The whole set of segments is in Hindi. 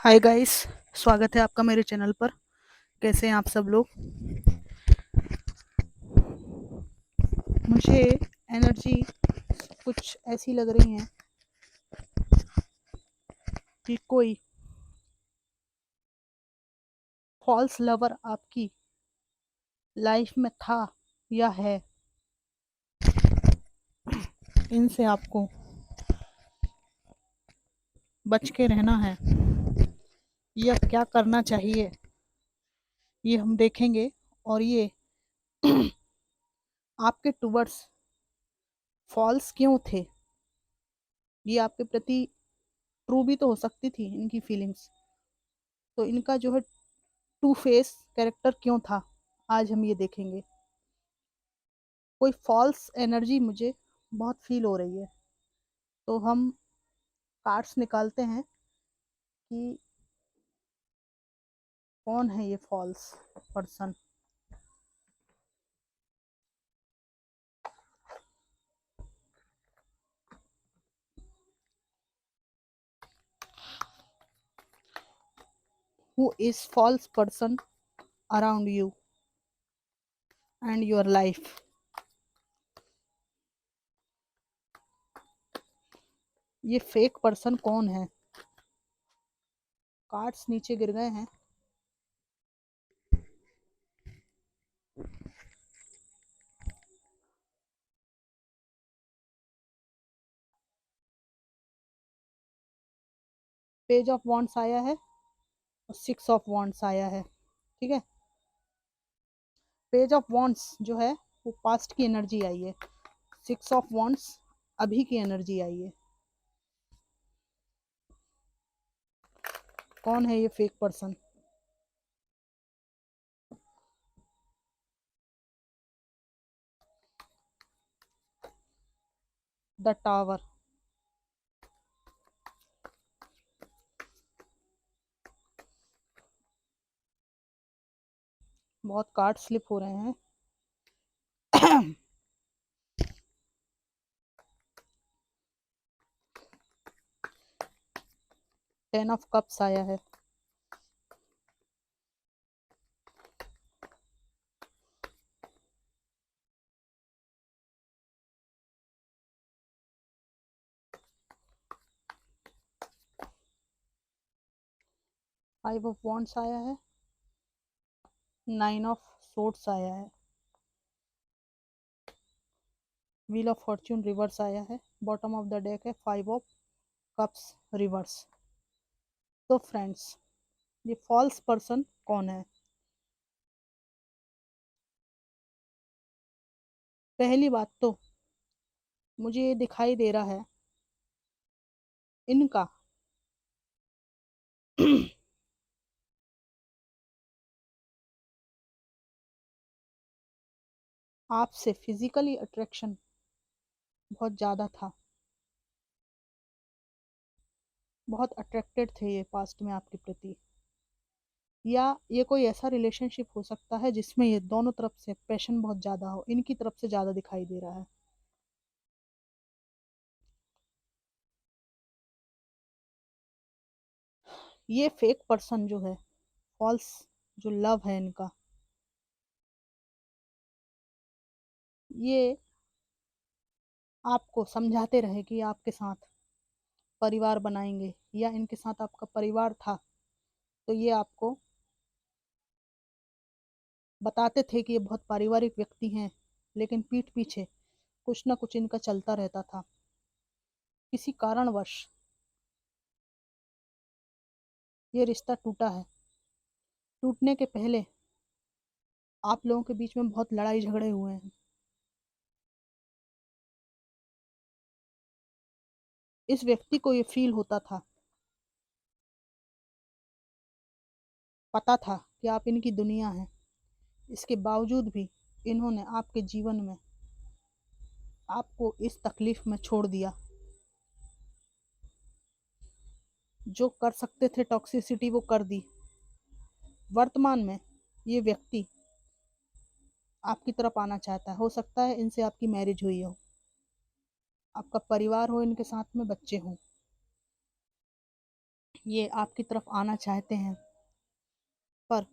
Hi guys. स्वागत है आपका मेरे चैनल पर। कैसे हैं आप सब लोग। मुझे एनर्जी कुछ ऐसी लग रही है कि कोई फॉल्स लवर आपकी लाइफ में था या है। इनसे आपको बच के रहना है या क्या करना चाहिए, ये हम देखेंगे। और ये आपके टूवर्ड्स फॉल्स क्यों थे, ये आपके प्रति ट्रू भी तो हो सकती थी इनकी फीलिंग्स। तो इनका जो है टू फेस कैरेक्टर क्यों था, आज हम ये देखेंगे। कोई फॉल्स एनर्जी मुझे बहुत फील हो रही है, तो हम कार्ड्स निकालते हैं कि कौन है ये false person. Who is false person around you and your life. ये फेक पर्सन कौन है। कार्ड्स नीचे गिर गए हैं। पेज ऑफ वॉन्ड्स आया है और 6 ऑफ वॉन्ड्स आया है। ठीक है, पेज ऑफ वॉन्ड्स जो है वो पास्ट की एनर्जी आई है, 6 ऑफ वॉन्ड्स अभी की एनर्जी आई है। कौन है ये फेक पर्सन। The tower. बहुत कार्ड स्लिप हो रहे हैं। 10 ऑफ कप्स आया है। 5 ऑफ वॉन्ड्स आया है। 9 ऑफ सोर्ड्स आया है। व्हील ऑफ फॉर्च्यून रिवर्स आया है। बॉटम ऑफ द डेक है 5 ऑफ कप्स रिवर्स। तो फ्रेंड्स, ये फॉल्स पर्सन कौन है। पहली बात तो मुझे ये दिखाई दे रहा है इनका आपसे फिजिकली अट्रैक्शन बहुत ज़्यादा था। बहुत अट्रैक्टेड थे ये पास्ट में आपके प्रति। या ये कोई ऐसा रिलेशनशिप हो सकता है जिसमें ये दोनों तरफ से पैशन बहुत ज़्यादा हो, इनकी तरफ से ज़्यादा दिखाई दे रहा है। ये फेक पर्सन जो है, फॉल्स जो लव है इनका, ये आपको समझाते रहे कि आपके साथ परिवार बनाएंगे या इनके साथ आपका परिवार था, तो ये आपको बताते थे कि ये बहुत पारिवारिक व्यक्ति हैं, लेकिन पीठ पीछे कुछ ना कुछ इनका चलता रहता था। किसी कारणवश ये रिश्ता टूटा है। टूटने के पहले आप लोगों के बीच में बहुत लड़ाई झगड़े हुए हैं। इस व्यक्ति को ये फील होता था, पता था कि आप इनकी दुनिया हैं, इसके बावजूद भी इन्होंने आपके जीवन में आपको इस तकलीफ में छोड़ दिया। जो कर सकते थे टॉक्सिसिटी वो कर दी। वर्तमान में ये व्यक्ति आपकी तरफ आना चाहता है। हो सकता है इनसे आपकी मैरिज हुई हो, आपका परिवार हो, इनके साथ में बच्चे हों। ये आपकी तरफ आना चाहते हैं, पर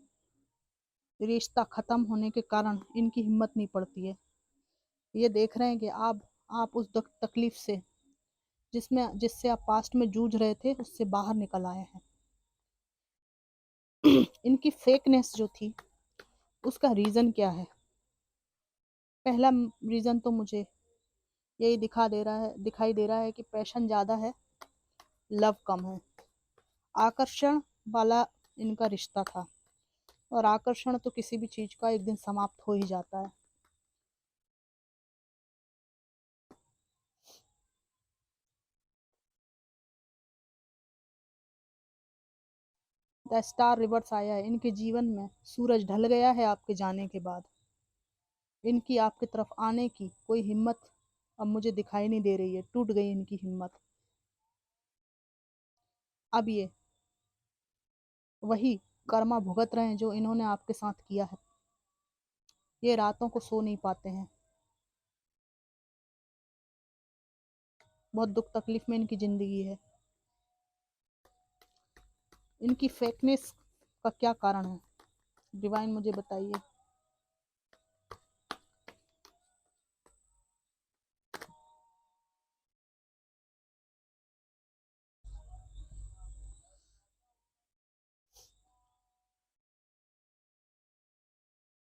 रिश्ता खत्म होने के कारण इनकी हिम्मत नहीं पड़ती है। ये देख रहे हैं कि आप उस तकलीफ से जिससे आप पास्ट में जूझ रहे थे उससे बाहर निकल आए हैं। इनकी फेकनेस जो थी उसका रीज़न क्या है? पहला रीज़न तो मुझे यही दिखाई दे रहा है कि पैशन ज़्यादा है, लव कम है। आकर्षण वाला इनका रिश्ता था, और आकर्षण तो किसी भी चीज़ का एक दिन समाप्त हो ही जाता है। द स्टार रिवर्स आया है। इनके जीवन में सूरज ढल गया है आपके जाने के बाद। इनकी आपकी तरफ आने की कोई हिम्मत अब मुझे दिखाई नहीं दे रही है, टूट गई इनकी हिम्मत। अब ये वही कर्मा भुगत रहे हैं जो इन्होंने आपके साथ किया है। ये रातों को सो नहीं पाते हैं, बहुत दुख तकलीफ में इनकी ज़िंदगी है। इनकी फेकनेस का क्या कारण है, डिवाइन मुझे बताइए।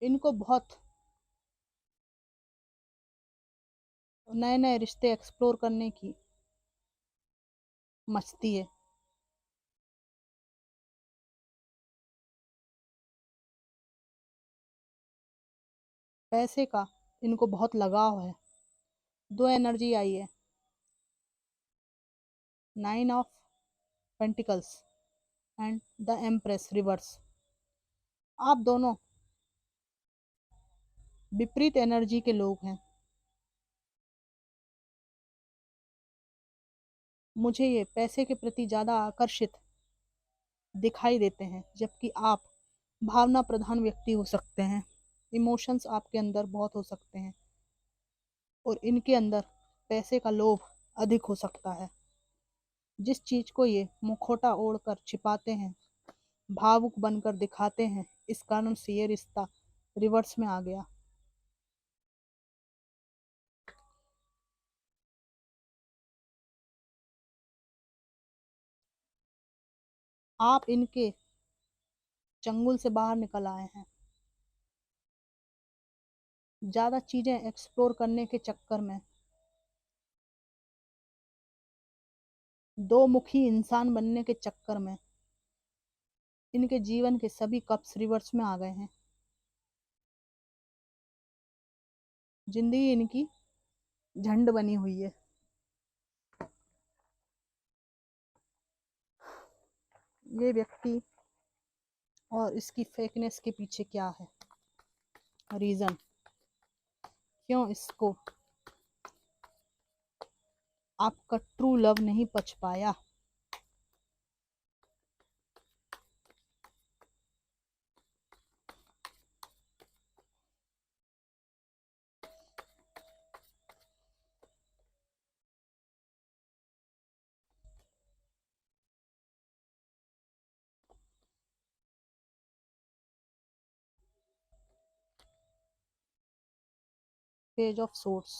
इनको बहुत नए नए रिश्ते एक्सप्लोर करने की मस्ती है। पैसे का इनको बहुत लगाव है। दो एनर्जी आई है, 9 of pentacles and the empress reverse. आप दोनों विपरीत एनर्जी के लोग हैं। मुझे ये पैसे के प्रति ज़्यादा आकर्षित दिखाई देते हैं, जबकि आप भावना प्रधान व्यक्ति हो सकते हैं। इमोशंस आपके अंदर बहुत हो सकते हैं, और इनके अंदर पैसे का लोभ अधिक हो सकता है। जिस चीज़ को ये मुखौटा ओढ़कर छिपाते हैं, भावुक बनकर दिखाते हैं, इस कारण से ये रिश्ता रिवर्स में आ गया। आप इनके चंगुल से बाहर निकल आए हैं। ज़्यादा चीज़ें एक्सप्लोर करने के चक्कर में, दो मुखी इंसान बनने के चक्कर में इनके जीवन के सभी कप्स रिवर्स में आ गए हैं। जिंदगी इनकी झंड बनी हुई है। ये व्यक्ति और इसकी फेकनेस के पीछे क्या है रीज़न, क्यों इसको आपका ट्रू लव नहीं पच पाया? Page of source.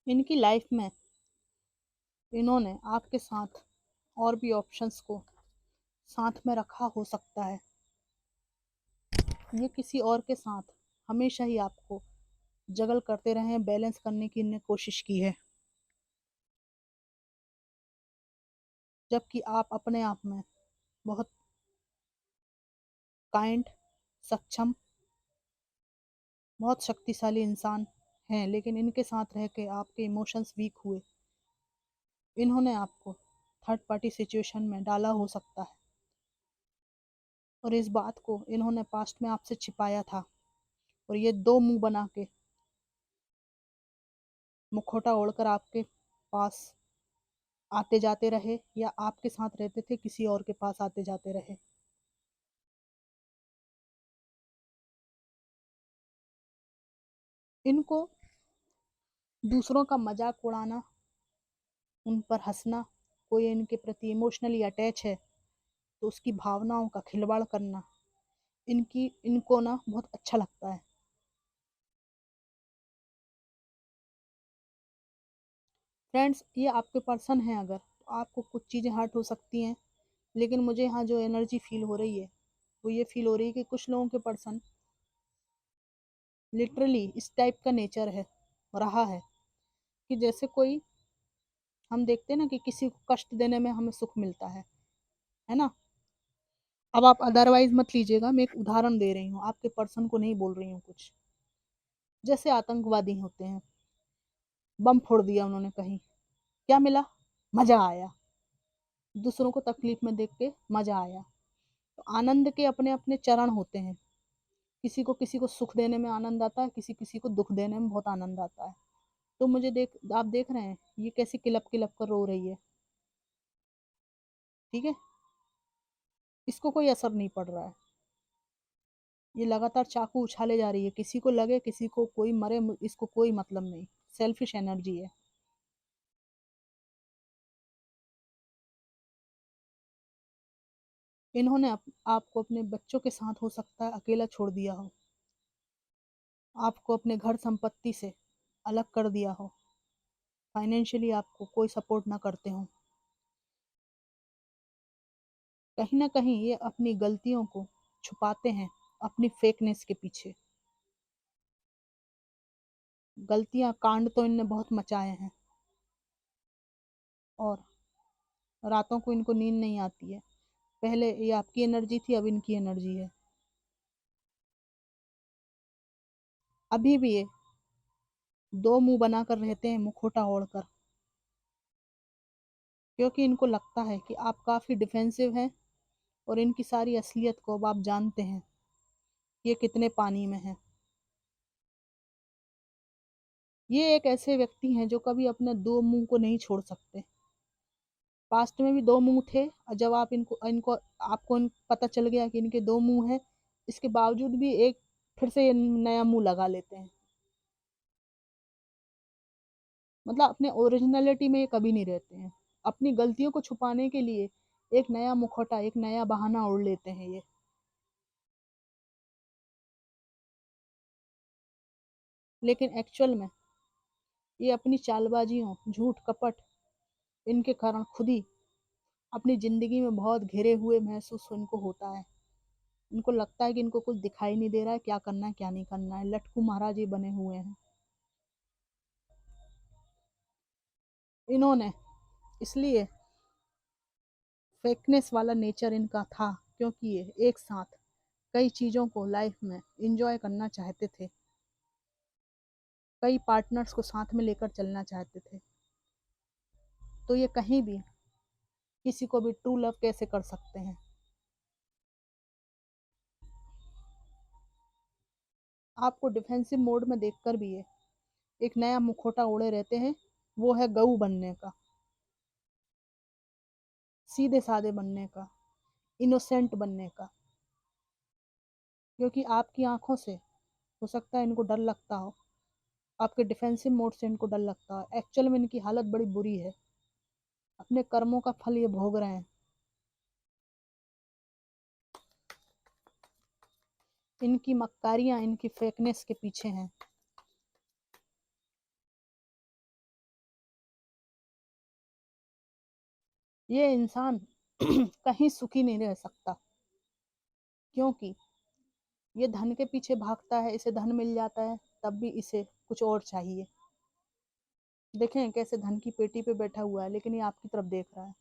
इनकी लाइफ में इन्होंने आपके साथ और भी ऑप्शंस को साथ में रखा हो सकता है। ये किसी और के साथ हमेशा ही आपको जगल करते रहे हैं, बैलेंस करने की इन्हें कोशिश की है, जबकि आप अपने आप में बहुत काइंड, सक्षम, बहुत शक्तिशाली इंसान हैं। लेकिन इनके साथ रह के आपके इमोशंस वीक हुए। इन्होंने आपको थर्ड पार्टी सिचुएशन में डाला हो सकता है, और इस बात को इन्होंने पास्ट में आपसे छिपाया था, और ये दो मुंह बना के मुखौटा ओढ़कर आपके पास आते जाते रहे, या आपके साथ रहते थे किसी और के पास आते जाते रहे। इनको दूसरों का मजाक उड़ाना उन पर हंसना, कोई इनके प्रति इमोशनली अटैच है तो उसकी भावनाओं का खिलवाड़ करना, इनको ना बहुत अच्छा लगता है। फ्रेंड्स, ये आपके पर्सन है, अगर तो आपको कुछ चीज़ें हर्ट हो सकती हैं, लेकिन मुझे यहाँ जो एनर्जी फील हो रही है वो ये फील हो रही है कि कुछ लोगों के पर्सन लिटरली इस टाइप का नेचर है, रहा है, कि जैसे कोई, हम देखते हैं ना कि किसी को कष्ट देने में हमें सुख मिलता है ना। अब आप अदरवाइज मत लीजिएगा, मैं एक उदाहरण दे रही हूँ, आपके पर्सन को नहीं बोल रही हूँ कुछ। जैसे आतंकवादी होते हैं, बम फोड़ दिया उन्होंने कहीं, क्या मिला? मजा आया। दूसरों को तकलीफ में देख के मजा आया। तो आनंद के अपने अपने चरण होते हैं, किसी को सुख देने में आनंद आता है, किसी किसी को दुख देने में बहुत आनंद आता है। तो मुझे आप देख रहे हैं ये कैसी किलप किलप कर रो रही है, ठीक है, इसको कोई असर नहीं पड़ रहा है, ये लगातार चाकू उछाले जा रही है, किसी को लगे किसी को कोई मरे, इसको कोई मतलब नहीं, सेल्फिश एनर्जी है। इन्होंने आपको अपने बच्चों के साथ हो सकता है अकेला छोड़ दिया हो, आपको अपने घर संपत्ति से अलग कर दिया हो, फाइनेंशियली आपको कोई सपोर्ट ना करते हो। कहीं ना कहीं ये अपनी गलतियों को छुपाते हैं अपनी फेकनेस के पीछे। गलतियां कांड तो इनने बहुत मचाए हैं, और रातों को इनको नींद नहीं आती है। पहले ये आपकी एनर्जी थी, अब इनकी एनर्जी है। अभी भी ये दो मुंह बनाकर रहते हैं, मुखौटा ओढ़कर, क्योंकि इनको लगता है कि आप काफी डिफेंसिव हैं, और इनकी सारी असलियत को अब आप जानते हैं, ये कितने पानी में है। ये एक ऐसे व्यक्ति हैं जो कभी अपने दो मुंह को नहीं छोड़ सकते। पास्ट में भी दो मुंह थे, और जब आप इनको इनको आपको पता चल गया कि इनके दो मुंह हैं, इसके बावजूद भी एक फिर से ये नया मुंह लगा लेते हैं। मतलब अपने ओरिजिनलिटी में ये कभी नहीं रहते हैं, अपनी गलतियों को छुपाने के लिए एक नया मुखौटा, एक नया बहाना ओढ़ लेते हैं ये। लेकिन एक्चुअल में ये अपनी चालबाजियों, झूठ कपट, इनके कारण खुद ही अपनी जिंदगी में बहुत घिरे हुए महसूस इनको होता है। इनको लगता है कि इनको कुछ दिखाई नहीं दे रहा है, क्या करना है क्या नहीं करना है, लटकू महाराज ये बने हुए हैं इन्होंने। इसलिए फेकनेस वाला नेचर इनका था, क्योंकि ये एक साथ कई चीज़ों को लाइफ में इंजॉय करना चाहते थे, कई पार्टनर्स को साथ में लेकर चलना चाहते थे। तो ये कहीं भी किसी को भी ट्रू लव कैसे कर सकते हैं? आपको डिफेंसिव मोड में देखकर भी ये एक नया मुखौटा ओढ़े रहते हैं, वो है गऊ बनने का, सीधे साधे बनने का, इनोसेंट बनने का। क्योंकि आपकी आंखों से हो सकता है इनको डर लगता हो, आपके डिफेंसिव मोड से इनको डर लगता हो, एक्चुअल में इनकी हालत बड़ी बुरी है, अपने कर्मों का फल ये भोग रहे हैं। इनकी मक्कारियां इनकी फेकनेस के पीछे हैं। ये इंसान कहीं सुखी नहीं रह सकता, क्योंकि ये धन के पीछे भागता है, इसे धन मिल जाता है तब भी इसे कुछ और चाहिए। देखें कैसे धन की पेटी पे बैठा हुआ है, लेकिन ये आपकी तरफ देख रहा है।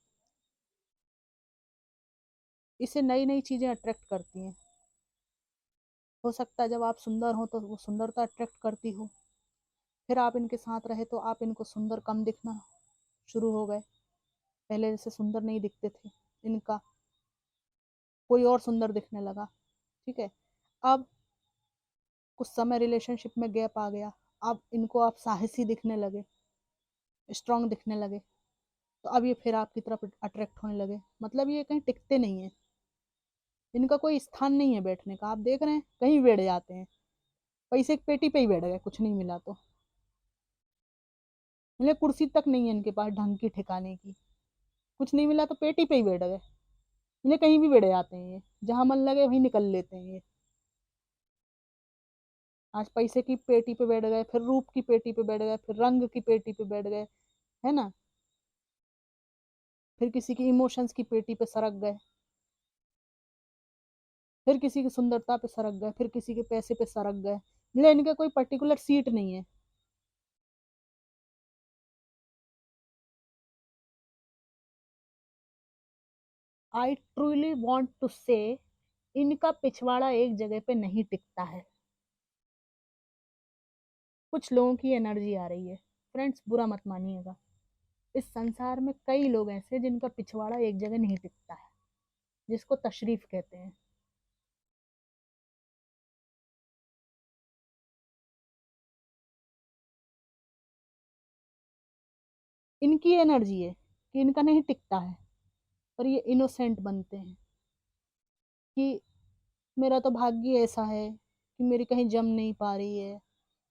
इसे नई नई चीजें अट्रैक्ट करती हैं। हो सकता है जब आप सुंदर हो तो वो सुंदरता अट्रैक्ट करती हो, फिर आप इनके साथ रहे तो आप इनको सुंदर कम दिखना शुरू हो गए, पहले जैसे सुंदर नहीं दिखते थे, इनका कोई और सुंदर दिखने लगा, ठीक है। अब कुछ समय रिलेशनशिप में गैप आ गया, अब इनको आप साहसी दिखने लगे, स्ट्रांग दिखने लगे, तो अब ये फिर आपकी तरफ अट्रैक्ट होने लगे। मतलब ये कहीं टिकते नहीं है, इनका कोई स्थान नहीं है बैठने का, आप देख रहे हैं कहीं बैठ जाते हैं, पैसे की पेटी पे ही बैठ गए, कुछ नहीं मिला तो। मतलब कुर्सी तक नहीं है इनके पास ढंग की ठिकाने की। कुछ नहीं मिला तो पेटी पे ही बैठ गए। इन्हें कहीं भी बैठ जाते हैं ये, जहां मन लगे वहीं निकल लेते हैं ये। आज पैसे की पेटी पे बैठ गए, फिर रूप की पेटी पे बैठ गए, फिर रंग की पेटी पे बैठ गए, है ना। फिर किसी की इमोशंस की पेटी पे सरक गए, फिर किसी की सुंदरता पे सरक गए, फिर किसी के पैसे पे सरक गए। मतलब इनका कोई पर्टिकुलर सीट नहीं है। आई ट्रूली वॉन्ट टू से, इनका पिछवाड़ा एक जगह पे नहीं टिकता है। कुछ लोगों की एनर्जी आ रही है, फ्रेंड्स बुरा मत मानिएगा। इस संसार में कई लोग ऐसे हैं जिनका पिछवाड़ा एक जगह नहीं टिकता है, जिसको तशरीफ कहते हैं। इनकी एनर्जी है कि इनका नहीं टिकता है, पर ये इनोसेंट बनते हैं कि मेरा तो भाग्य ऐसा है कि मेरी कहीं जम नहीं पा रही है,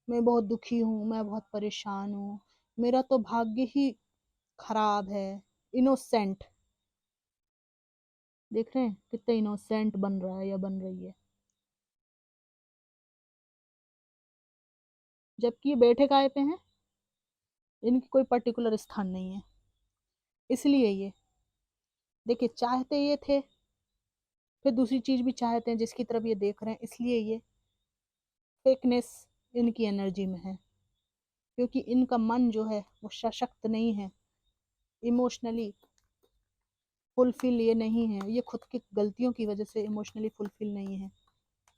मैं बहुत दुखी हूँ, मैं बहुत परेशान हूँ, मेरा तो भाग्य ही खराब है। इनोसेंट। देख रहे हैं कितना इनोसेंट बन रहा है या बन रही है। जबकि ये बैठे काय पे हैं, इनकी कोई पर्टिकुलर स्थान नहीं है। इसलिए ये देखिए, चाहते ये थे, फिर दूसरी चीज भी चाहते हैं जिसकी तरफ ये देख रहे हैं, इसलिए ये फेकनेस इनकी एनर्जी में है। क्योंकि इनका मन जो है वो सशक्त नहीं है, इमोशनली फुलफिल ये नहीं है, ये खुद की गलतियों की वजह से इमोशनली फुलफिल नहीं है।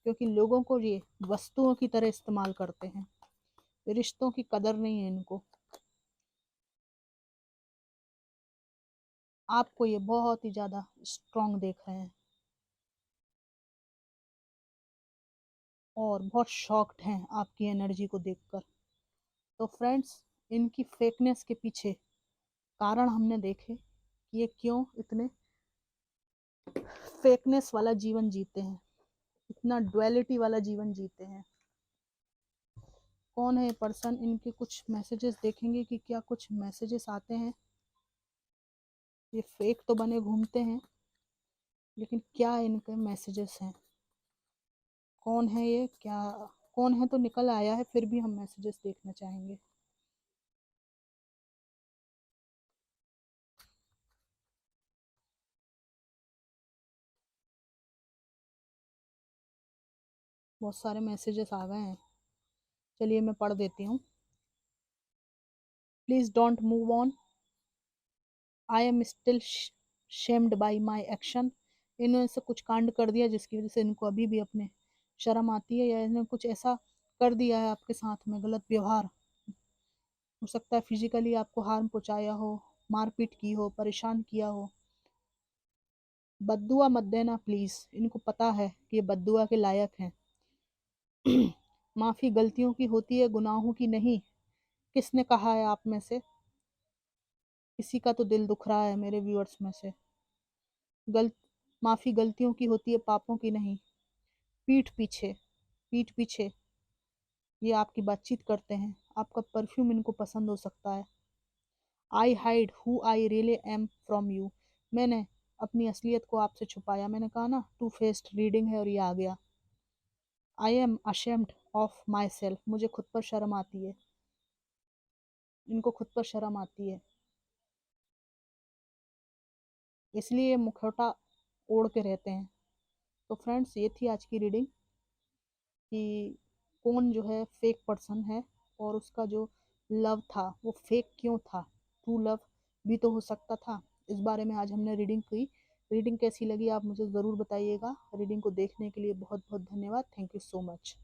क्योंकि लोगों को ये वस्तुओं की तरह इस्तेमाल करते हैं, रिश्तों की कदर नहीं है इनको। आपको ये बहुत ही ज्यादा स्ट्रांग देख रहे हैं और बहुत शॉक्ड हैं आपकी एनर्जी को देखकर। तो फ्रेंड्स, इनकी फेकनेस के पीछे कारण हमने देखे कि ये क्यों इतने फेकनेस वाला जीवन जीते हैं, इतना डुअलिटी वाला जीवन जीते हैं। कौन है ये पर्सन, इनके कुछ मैसेजेस देखेंगे कि क्या कुछ मैसेजेस आते हैं। ये फेक तो बने घूमते हैं, लेकिन क्या इनके मैसेजेस हैं, कौन है ये, क्या कौन है, तो निकल आया है, फिर भी हम मैसेजेस देखना चाहेंगे। बहुत सारे मैसेजेस आ गए हैं, चलिए मैं पढ़ देती हूँ। Please don't move on, I am still shamed by my action. इन्होंने से कुछ कांड कर दिया जिसकी वजह से इनको अभी भी अपने शर्म आती है, या इन्होंने कुछ ऐसा कर दिया है आपके साथ में, गलत व्यवहार हो सकता है, फिजिकली आपको हार्म पहुंचाया हो, मारपीट की हो, परेशान किया हो। बद्दुआ मत देना प्लीज, इनको पता है कि ये बद्दुआ के लायक हैं। माफी गलतियों की होती है, गुनाहों की नहीं। किसने कहा है आप में से? किसी का तो दिल दुख रहा है मेरे व्यूअर्स में से। गलत माफी गलतियों की होती है, पापों की नहीं। पीठ पीछे, पीठ पीछे ये आपकी बातचीत करते हैं, आपका परफ्यूम इनको पसंद हो सकता है। आई hide who I really am from you, मैंने अपनी असलियत को आपसे छुपाया। मैंने कहा ना, टू फेस्ड रीडिंग है और ये आ गया। I am ashamed of my self, मुझे खुद पर शर्म आती है, इनको खुद पर शर्म आती है, इसलिए ये मुखौटा ओढ़ के रहते हैं। तो फ्रेंड्स, ये थी आज की रीडिंग कि कौन जो है फेक पर्सन है, और उसका जो लव था वो फेक क्यों था, ट्रू लव भी तो हो सकता था। इस बारे में आज हमने रीडिंग की। रीडिंग कैसी लगी आप मुझे ज़रूर बताइएगा। रीडिंग को देखने के लिए बहुत बहुत धन्यवाद। Thank you so much.